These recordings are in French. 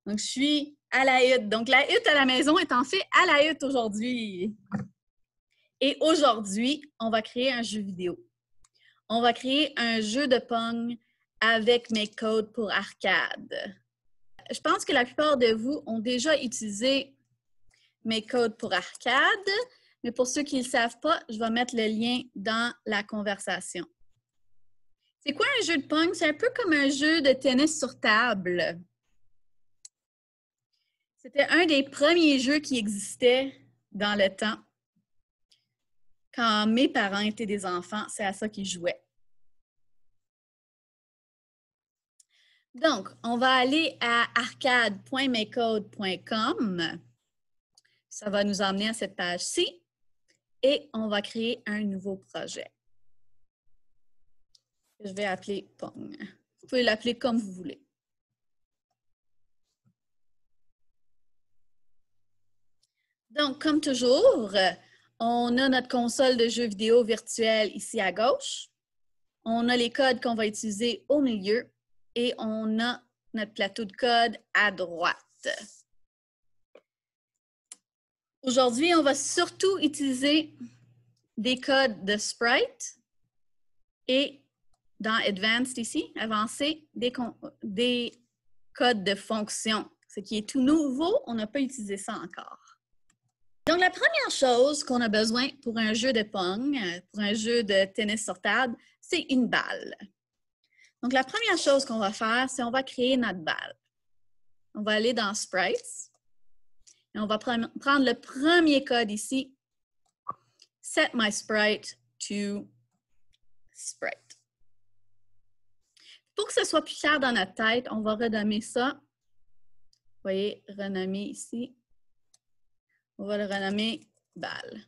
Donc, je suis à la hutte. Donc, la hutte à la maison est en fait à la hutte aujourd'hui. Et aujourd'hui, on va créer un jeu vidéo. On va créer un jeu de Pong avec mes codes pour arcade. Je pense que la plupart de vous ont déjà utilisé mes codes pour arcade, mais pour ceux qui ne le savent pas, je vais mettre le lien dans la conversation. C'est quoi un jeu de Pong? C'est un peu comme un jeu de tennis sur table. C'était un des premiers jeux qui existait dans le temps. Quand mes parents étaient des enfants, c'est à ça qu'ils jouaient. Donc, on va aller à arcade.mescodes.com. Ça va nous emmener à cette page-ci et on va créer un nouveau projet. Je vais appeler Pong. Vous pouvez l'appeler comme vous voulez. Donc, comme toujours, on a notre console de jeux vidéo virtuelle ici à gauche. On a les codes qu'on va utiliser au milieu et on a notre plateau de code à droite. Aujourd'hui, on va surtout utiliser des codes de sprite et dans Advanced ici, avancé, des codes de fonction. Ce qui est tout nouveau, on n'a pas utilisé ça encore. Donc, la première chose qu'on a besoin pour un jeu de Pong, pour un jeu de tennis sur table, c'est une balle. Donc, la première chose qu'on va faire, c'est on va créer notre balle. On va aller dans Sprites et on va prendre le premier code ici, Set my sprite to sprite. Pour que ce soit plus clair dans notre tête, on va renommer ça. Vous voyez, renommer ici. On va le renommer balle.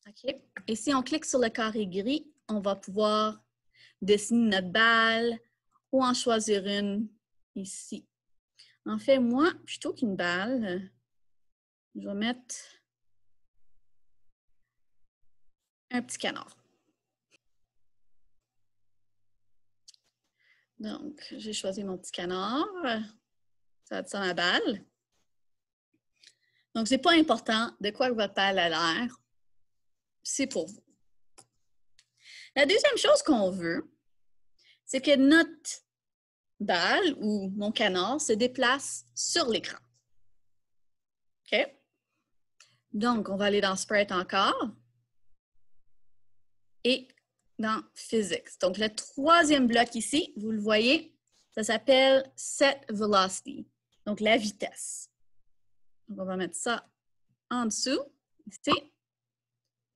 OK. Et si on clique sur le carré gris, on va pouvoir dessiner notre balle ou en choisir une ici. En fait, moi, plutôt qu'une balle, je vais mettre un petit canard. Donc, j'ai choisi mon petit canard. Ça va être ça ma balle. Donc, ce n'est pas important de quoi que votre balle a l'air. C'est pour vous. La deuxième chose qu'on veut, c'est que notre balle ou mon canard se déplace sur l'écran. OK? Donc, on va aller dans Sprite encore et dans Physics. Donc, le troisième bloc ici, vous le voyez, ça s'appelle Set Velocity, donc la vitesse. Donc, on va mettre ça en dessous, ici.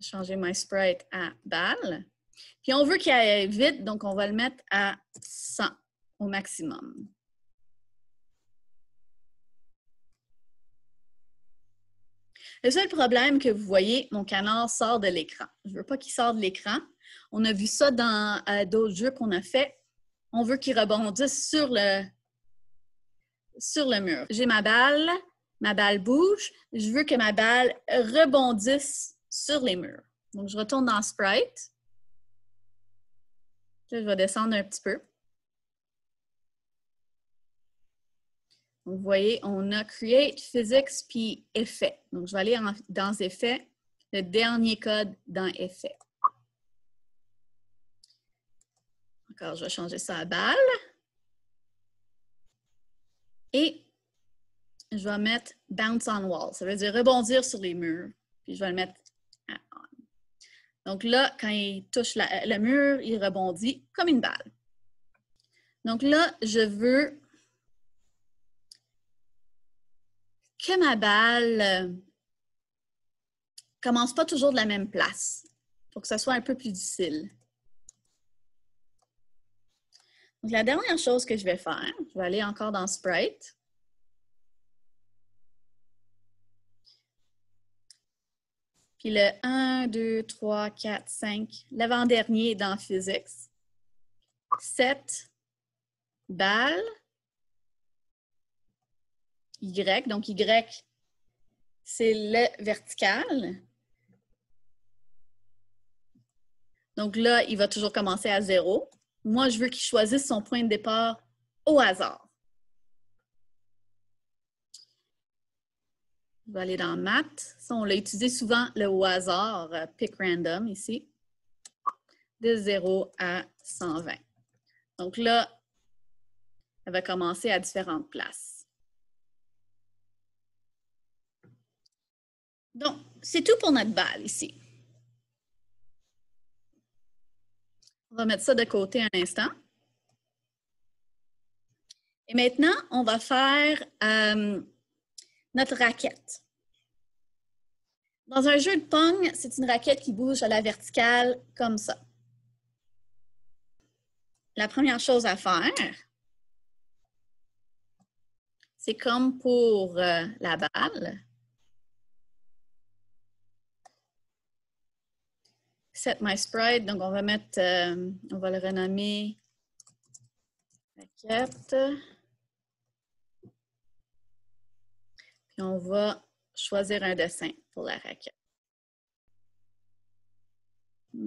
Changer my sprite à balle. Puis, on veut qu'il aille vite, donc on va le mettre à 100 au maximum. Le seul problème que vous voyez, mon canard sort de l'écran. Je ne veux pas qu'il sorte de l'écran. On a vu ça dans d'autres jeux qu'on a fait. On veut qu'il rebondisse sur le mur. J'ai ma balle bouge. Je veux que ma balle rebondisse sur les murs. Donc, je retourne dans Sprite. Là, je vais descendre un petit peu. Donc, vous voyez, on a Create, Physics, puis Effet. Donc, je vais aller dans Effet, le dernier code dans Effet. Encore, je vais changer ça à balle. Et je vais mettre Bounce on Wall. Ça veut dire rebondir sur les murs. Puis, je vais le mettre à On. Donc là, quand il touche le mur, il rebondit comme une balle. Donc là, je veux que ma balle commence pas toujours de la même place pour que ça soit un peu plus difficile. Donc, la dernière chose que je vais faire, je vais aller encore dans Sprite. Puis le 1, 2, 3, 4, 5, l'avant-dernier dans Physics. 7 balles. Y, donc Y, c'est le vertical. Donc là, il va toujours commencer à 0. Moi, je veux qu'il choisisse son point de départ au hasard. Je vais aller dans Math. Ça, on l'a utilisé souvent le au hasard, pick random ici, de 0 à 120. Donc là, elle va commencer à différentes places. Donc, c'est tout pour notre balle ici. On va mettre ça de côté un instant. Et maintenant, on va faire notre raquette. Dans un jeu de Pong, c'est une raquette qui bouge à la verticale comme ça. La première chose à faire, c'est comme pour la balle. Set my sprite, donc on va mettre, on va le renommer raquette. Puis on va choisir un dessin pour la raquette. Il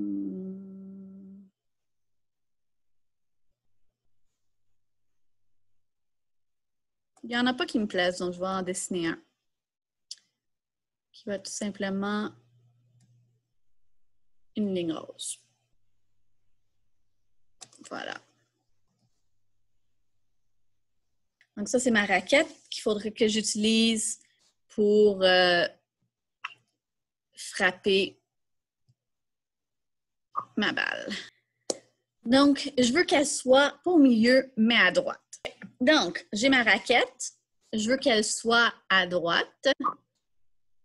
n'y en a pas qui me plaisent, donc je vais en dessiner un. Qui va tout simplement une ligne rose. Voilà. Donc ça, c'est ma raquette qu'il faudrait que j'utilise pour frapper ma balle. Donc, je veux qu'elle soit pas au milieu, mais à droite. Donc, j'ai ma raquette. Je veux qu'elle soit à droite.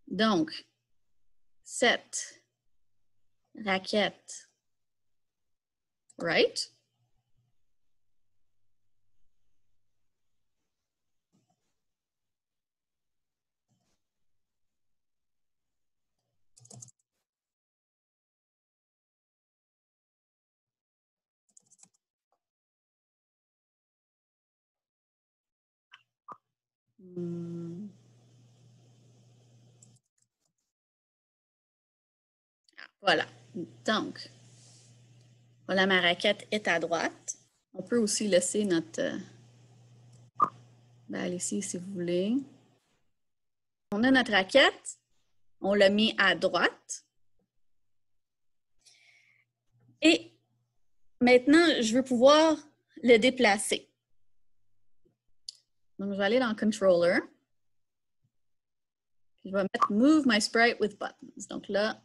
Donc, set raquette right. Voilà. Donc, voilà, ma raquette est à droite. On peut aussi laisser notre balle ici, si vous voulez. On a notre raquette. On l'a mis à droite. Et maintenant, je veux pouvoir le déplacer. Donc, je vais aller dans Controller. Je vais mettre Move my sprite with buttons. Donc là,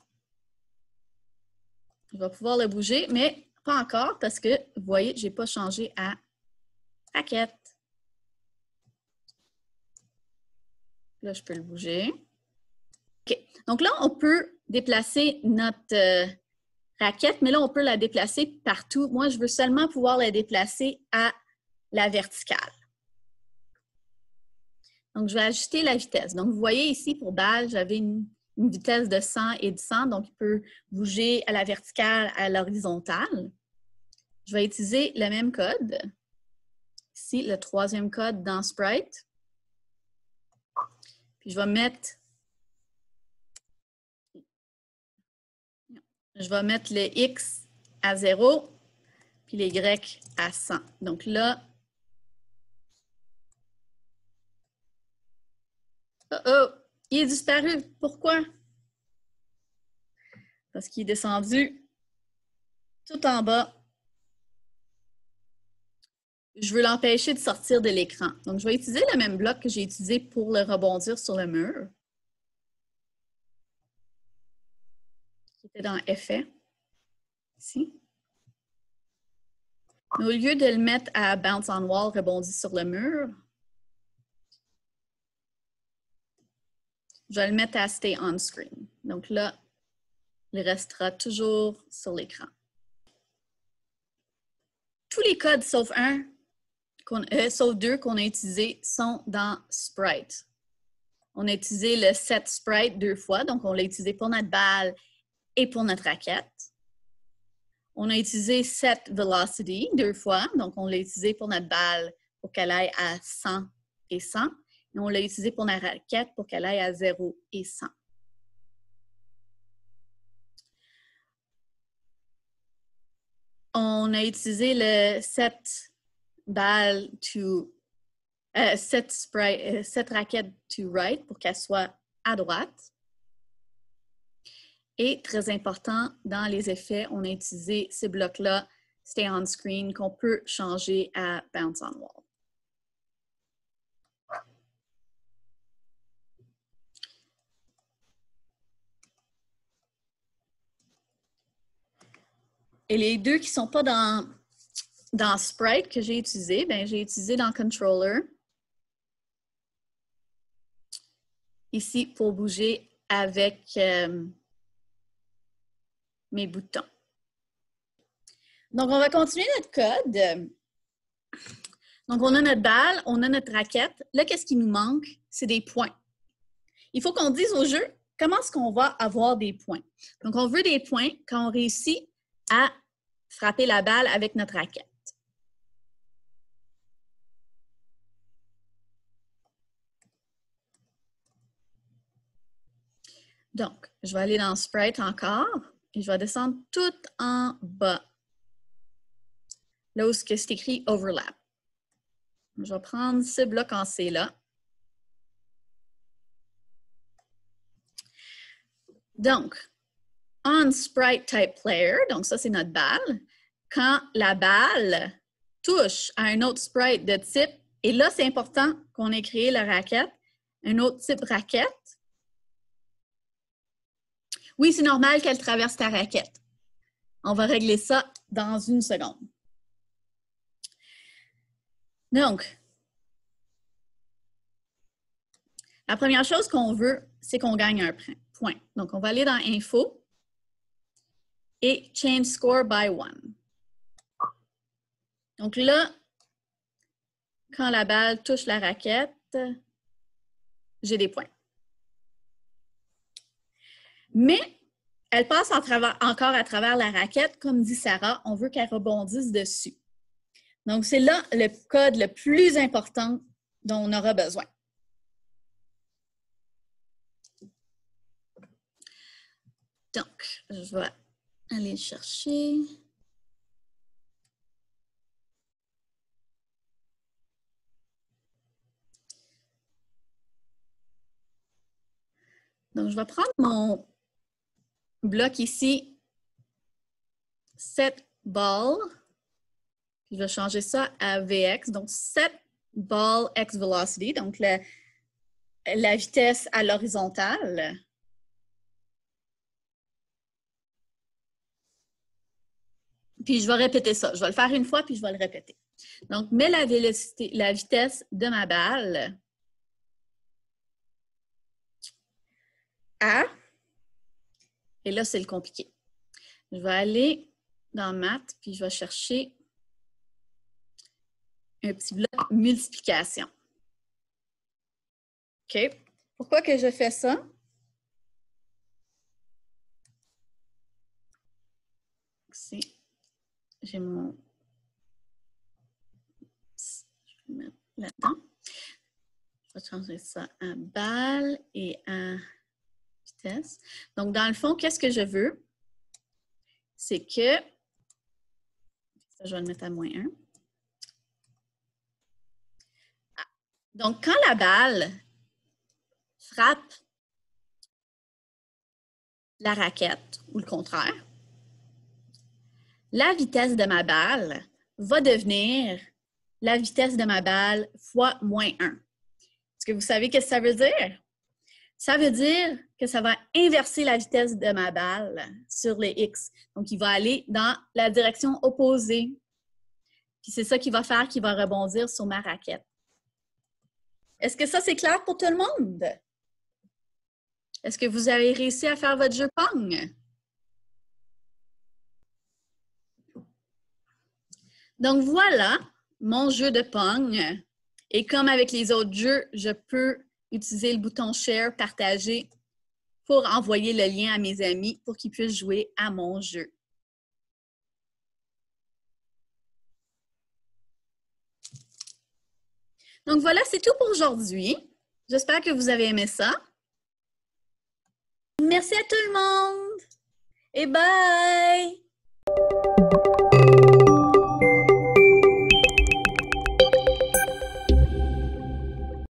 je vais pouvoir le bouger, mais pas encore parce que, vous voyez, je n'ai pas changé à raquette. Là, je peux le bouger. OK. Donc là, on peut déplacer notre raquette, mais là, on peut la déplacer partout. Moi, je veux seulement pouvoir la déplacer à la verticale. Donc, je vais ajuster la vitesse. Donc, vous voyez ici, pour balle, j'avais une vitesse de 100 et de 100. Donc, il peut bouger à la verticale, à l'horizontale. Je vais utiliser le même code. Ici, le troisième code dans Sprite. Puis, je vais mettre le X à 0, puis les Y à 100. Donc là, il est disparu. Pourquoi? Parce qu'il est descendu tout en bas. Je veux l'empêcher de sortir de l'écran. Donc, je vais utiliser le même bloc que j'ai utilisé pour le rebondir sur le mur. Qui était dans Effet. Ici. Mais au lieu de le mettre à Bounce on Wall, rebondir sur le mur, je vais le mettre à Stay on Screen. Donc là, il restera toujours sur l'écran. Tous les codes sauf sauf deux qu'on a utilisés sont dans Sprite. On a utilisé le set Sprite 2 fois, donc on l'a utilisé pour notre balle et pour notre raquette. On a utilisé set Velocity 2 fois, donc on l'a utilisé pour notre balle pour qu'elle aille à 100 et 100. Et on l'a utilisé pour notre raquette pour qu'elle aille à 0 et 100. on a utilisé le set balles to set raquettes to right pour qu'elle soit à droite. Et très important, dans les effets, on a utilisé ces blocs-là, Stay on Screen, qu'on peut changer à Bounce on Wall. Et les deux qui ne sont pas dans Sprite que j'ai utilisé, ben, j'ai utilisé dans Controller. Ici, pour bouger avec mes boutons. Donc, on va continuer notre code. Donc, on a notre balle, on a notre raquette. Là, qu'est-ce qui nous manque? C'est des points. Il faut qu'on dise au jeu comment est-ce qu'on va avoir des points. Donc, on veut des points quand on réussit à frapper la balle avec notre raquette. Donc, je vais aller dans Sprite encore et je vais descendre tout en bas. Là où c'est écrit Overlap. Je vais prendre ce bloc en C là. Donc, on Sprite Type Player, donc ça c'est notre balle, quand la balle touche à un autre sprite de type, et là c'est important qu'on ait créé la raquette, un autre type raquette. Oui, c'est normal qu'elle traverse ta raquette. On va régler ça dans une seconde. Donc, la première chose qu'on veut, c'est qu'on gagne un point. Donc, on va aller dans Info et Change Score by 1. Donc là, quand la balle touche la raquette, j'ai des points. Mais elle passe encore à travers la raquette, comme dit Sarah, on veut qu'elle rebondisse dessus. Donc, c'est là le code le plus important dont on aura besoin. Donc, je vais aller le chercher. Donc, je vais prendre mon bloc ici, set ball. Je vais changer ça à VX, donc set ball x velocity, donc la vitesse à l'horizontale. Puis je vais répéter ça. Je vais le faire une fois, puis je vais le répéter. Donc, mets la vitesse de ma balle à, et là, c'est le compliqué. Je vais aller dans Math, puis je vais chercher un petit bloc multiplication. OK? Pourquoi que je fais ça? Ici, j'ai mon... Je vais mettre là-dedans. Je vais changer ça à balle et à vitesse. Donc, dans le fond, qu'est-ce que je veux? C'est que... Ça, je vais le mettre à -1. Donc, quand la balle frappe la raquette, ou le contraire, la vitesse de ma balle va devenir la vitesse de ma balle fois -1. Est-ce que vous savez ce que ça veut dire? Ça veut dire que ça va inverser la vitesse de ma balle sur les X. Donc, il va aller dans la direction opposée. Puis c'est ça qui va faire qu'il va rebondir sur ma raquette. Est-ce que ça, c'est clair pour tout le monde? Est-ce que vous avez réussi à faire votre jeu Pong? Donc, voilà mon jeu de Pong. Et comme avec les autres jeux, je peux utiliser le bouton Share, partager, pour envoyer le lien à mes amis pour qu'ils puissent jouer à mon jeu. Donc, voilà, c'est tout pour aujourd'hui. J'espère que vous avez aimé ça. Merci à tout le monde et bye!